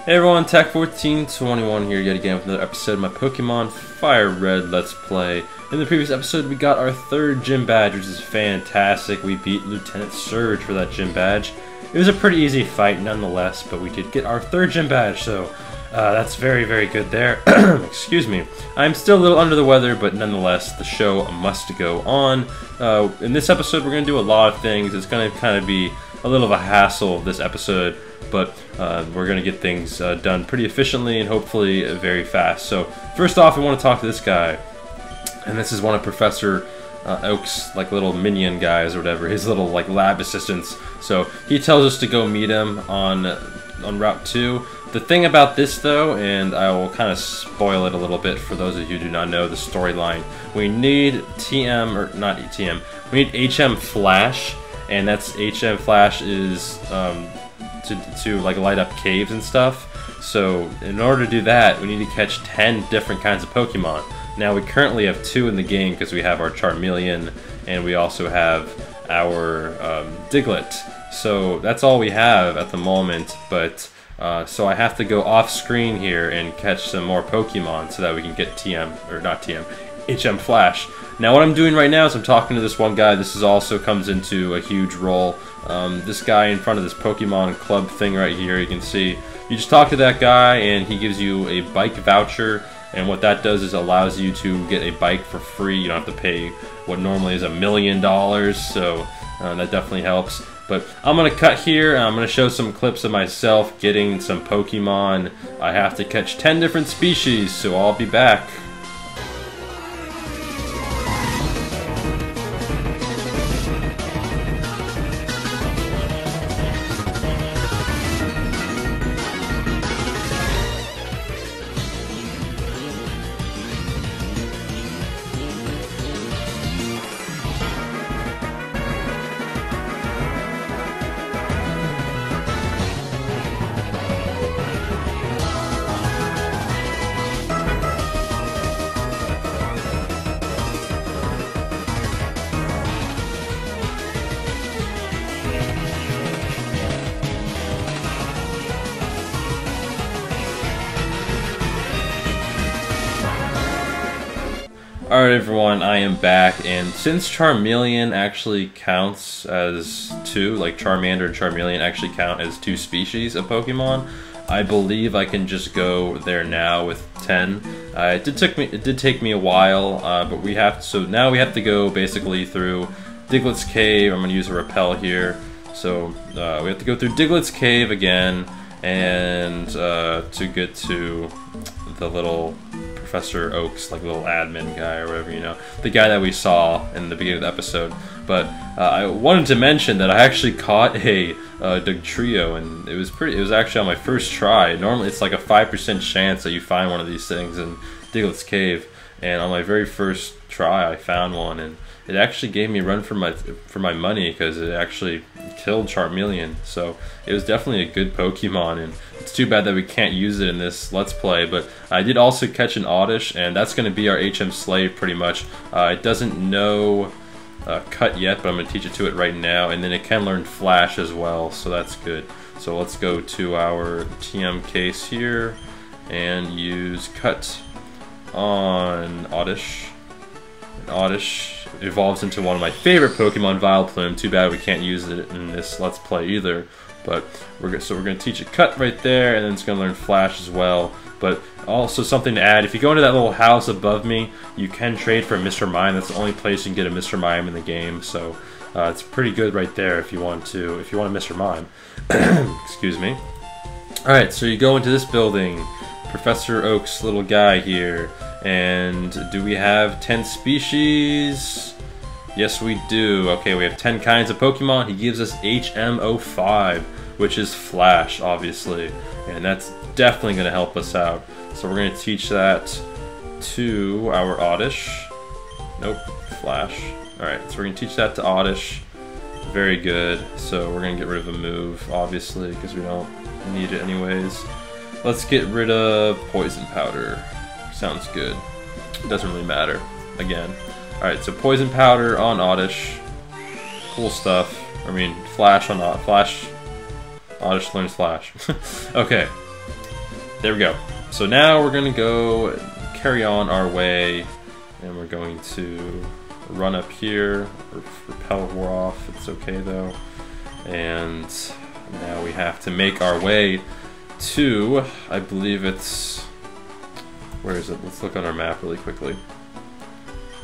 Hey everyone, Tech1421 here yet again with another episode of my Pokemon FireRed Let's Play. In the previous episode we got our third gym badge, which is fantastic. We beat Lieutenant Surge for that gym badge. It was a pretty easy fight nonetheless, but we did get our third gym badge, so that's very, very good there. Excuse me. I'm still a little under the weather, but nonetheless, the show must go on. In this episode we're going to do a lot of things. It's going to kind of be a little of a hassle this episode, but we're going to get things done pretty efficiently and hopefully very fast. So first off, I want to talk to this guy, and this is one of Professor Oak's like little minion guys or whatever, his little like lab assistants. So he tells us to go meet him on Route 2. The thing about this though, and I will kind of spoil it a little bit for those of you who do not know the storyline, we need TM, or not TM, we need HM Flash, and that's HM Flash is to like light up caves and stuff. So in order to do that, we need to catch 10 different kinds of Pokemon. Now we currently have 2 in the game because we have our Charmeleon and we also have our Diglett. So that's all we have at the moment, but so I have to go off screen here and catch some more Pokemon so that we can get TM, or not TM, HM Flash. Now what I'm doing right now is I'm talking to this one guy. This is also comes into a huge role. This guy in front of this Pokemon Club thing right here, you can see, you just talk to that guy and he gives you a bike voucher, and what that does is allows you to get a bike for free. You don't have to pay what normally is $1 million, so that definitely helps. But I'm going to cut here, and I'm going to show some clips of myself getting some Pokemon. I have to catch 10 different species, so I'll be back. Alright everyone, I am back, and since Charmeleon actually counts as 2, like Charmander and Charmeleon actually count as 2 species of Pokemon, I believe I can just go there now with 10. It did take me a while, but we have to, so now we have to go basically through Diglett's Cave. I'm going to use a repel here. So we have to go through Diglett's Cave again, and to get to the little Professor Oak's like little admin guy or whatever, you know, the guy that we saw in the beginning of the episode. But I wanted to mention that I actually caught a Dugtrio, and it was actually on my first try. Normally it's like a 5% chance that you find one of these things in Diglett's Cave, and on my very first try I found one, and it actually gave me a run for my money because it actually killed Charmeleon. So it was definitely a good Pokemon, and it's too bad that we can't use it in this Let's Play. But I did also catch an Oddish, and that's going to be our HM Slave pretty much. It doesn't know Cut yet, but I'm going to teach it to it right now, and then it can learn Flash as well, so that's good. So let's go to our TM case here and use Cut on Oddish. Oddish evolves into one of my favorite Pokemon, Vileplume. Too bad we can't use it in this Let's Play either. But we're going to teach it Cut right there, and then it's going to learn Flash as well. But also something to add, if you go into that little house above me, you can trade for Mr. Mime. That's the only place you can get a Mr. Mime in the game. So it's pretty good right there if you want a Mr. Mime. Excuse me. Alright, so you go into this building, Professor Oak's little guy here. And do we have 10 species? Yes, we do. Okay, we have 10 kinds of Pokemon. He gives us HM05, which is Flash, obviously. And that's definitely going to help us out. So we're going to teach that to our Oddish. Nope, Flash. Alright, so we're going to teach that to Oddish. Very good. So we're going to get rid of a move, obviously, because we don't need it anyways. Let's get rid of Poison Powder. Sounds good. It doesn't really matter. Again. Alright, so Poison Powder on Oddish. Cool stuff. Flash on Flash. Oddish learns Flash. Okay. there we go. So now we're gonna go carry on our way, and we're going to run up here. Repel wore off, it's okay though. And now we have to make our way to, I believe it's, where is it? Let's look on our map really quickly.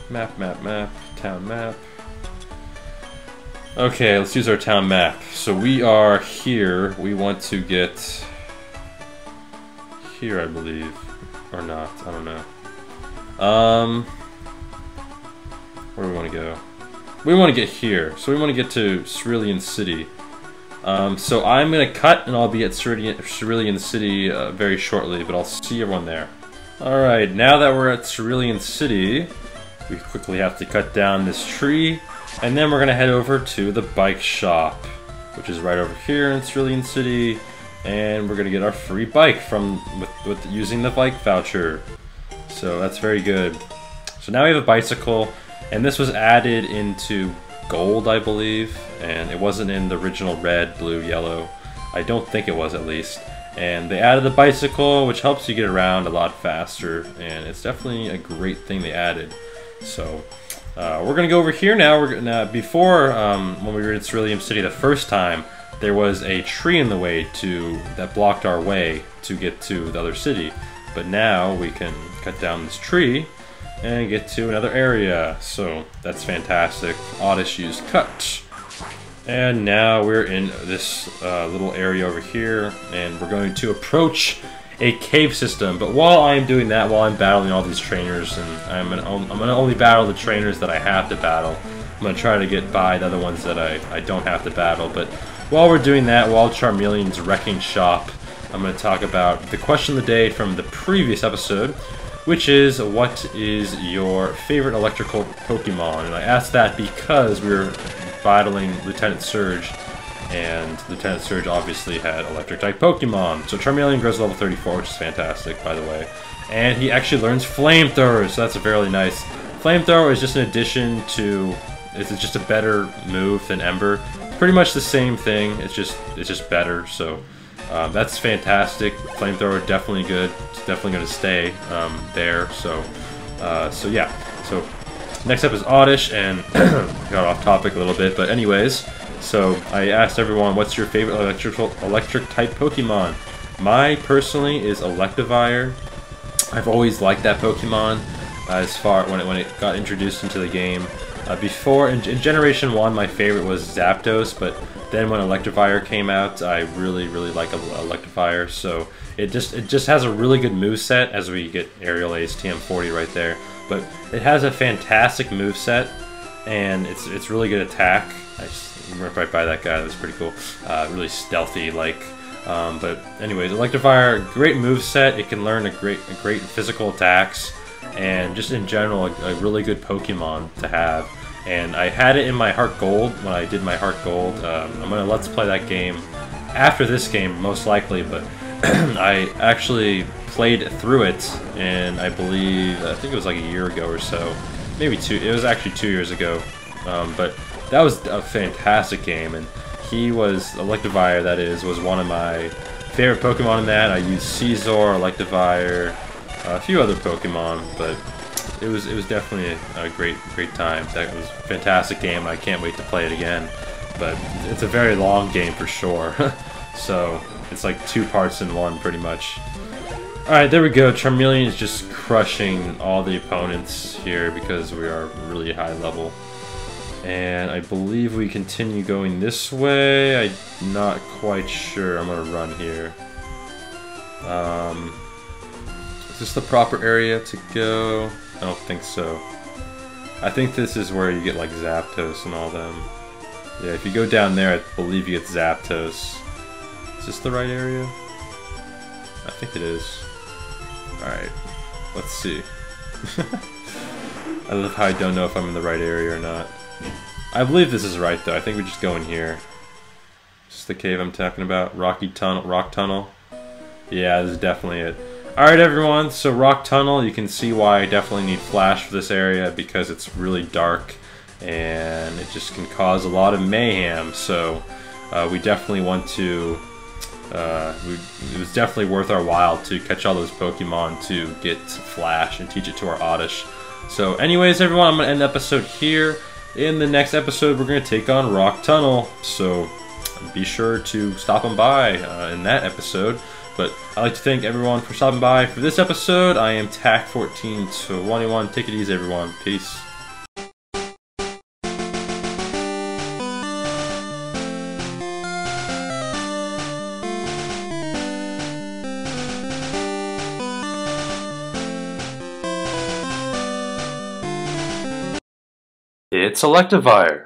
Map, town map. Okay, let's use our town map. So we are here. We want to get here, I believe, or not. I don't know. Where do we want to go? We want to get here. So we want to get to Cerulean City. So I'm gonna cut, and I'll be at Cerulean City very shortly. But I'll see everyone there. All right, now that we're at Cerulean City, we quickly have to cut down this tree. And then we're gonna head over to the bike shop, which is right over here in Cerulean City, and we're gonna get our free bike from with using the bike voucher. So that's very good. So now we have a bicycle, and this was added into gold, I believe, and it wasn't in the original red, blue, yellow. I don't think it was, at least. And they added the bicycle, which helps you get around a lot faster, and it's definitely a great thing they added. So. We're gonna go over here now. Before, when we were in Cerulean City the first time, there was a tree in the way that blocked our way to get to the other city. But now we can cut down this tree and get to another area. So that's fantastic. Oddish used cut. And now we're in this little area over here, and we're going to approach a cave system. But while I'm doing that, while I'm battling all these trainers, and I'm gonna only battle the trainers that I have to battle. I'm gonna try to get by the other ones that I don't have to battle. But while we're doing that, while Charmeleon's wrecking shop, I'm gonna talk about the question of the day from the previous episode, which is, what is your favorite electrical Pokemon? And I asked that because we were battling Lieutenant Surge, and Lieutenant Surge obviously had electric-type Pokemon. So Charmeleon grows to level 34, which is fantastic, by the way. And he actually learns Flamethrower, so that's really nice. Flamethrower is just an addition to... It's just a better move than Ember. It's pretty much the same thing, it's just better, so... that's fantastic. Flamethrower definitely good. It's definitely going to stay there, so yeah. So next up is Oddish, and got off topic a little bit, but anyways... So I asked everyone, what's your favorite electric type Pokemon? My personally is Electivire. I've always liked that Pokemon as far when it got introduced into the game. Before in Generation 1, my favorite was Zapdos, but then when Electivire came out, I really like Electivire. So it just has a really good moveset, as we get Arial Ace TM40 right there. But it has a fantastic moveset, and it's really good attack. I just went right by that guy. That was pretty cool. Really stealthy, like. But anyways, Electivire, great moveset. It can learn a great physical attacks, and just in general, a really good Pokemon to have. And I had it in my Heart Gold when I did my Heart Gold. I'm gonna Let's Play that game after this game, most likely. But I actually played through it, and I think it was like a year ago or so, maybe two. It was actually 2 years ago. But that was a fantastic game, and Electivire, that is, was one of my favorite Pokemon in that. I used Caesar, Electivire, a few other Pokemon, but it was definitely a great time. That was a fantastic game. I can't wait to play it again. But it's a very long game for sure. So it's like 2 parts in one, pretty much. Alright, there we go. Charmeleon is just crushing all the opponents here because we are really high level. And I believe we continue going this way. I'm not quite sure. I'm gonna run here. Is this the proper area to go? I don't think so. I think this is where you get like Zapdos and all them. Yeah, if you go down there, I believe you get Zapdos. Is this the right area? I think it is. Alright, let's see. I love how I don't know if I'm in the right area or not. I believe this is right though. I think we just go in here. This is the cave I'm talking about. Rock tunnel. Yeah, this is definitely it. Alright everyone, so Rock Tunnel, you can see why I definitely need flash for this area, because it's really dark and it just can cause a lot of mayhem. So we definitely want to it was definitely worth our while to catch all those Pokemon to get Flash and teach it to our Oddish. So anyways, everyone, I'm going to end the episode here. In the next episode, we're going to take on Rock Tunnel. So be sure to stop on by in that episode. But I'd like to thank everyone for stopping by for this episode. I am TAC1421. Take it easy, everyone. Peace. It's Electivire.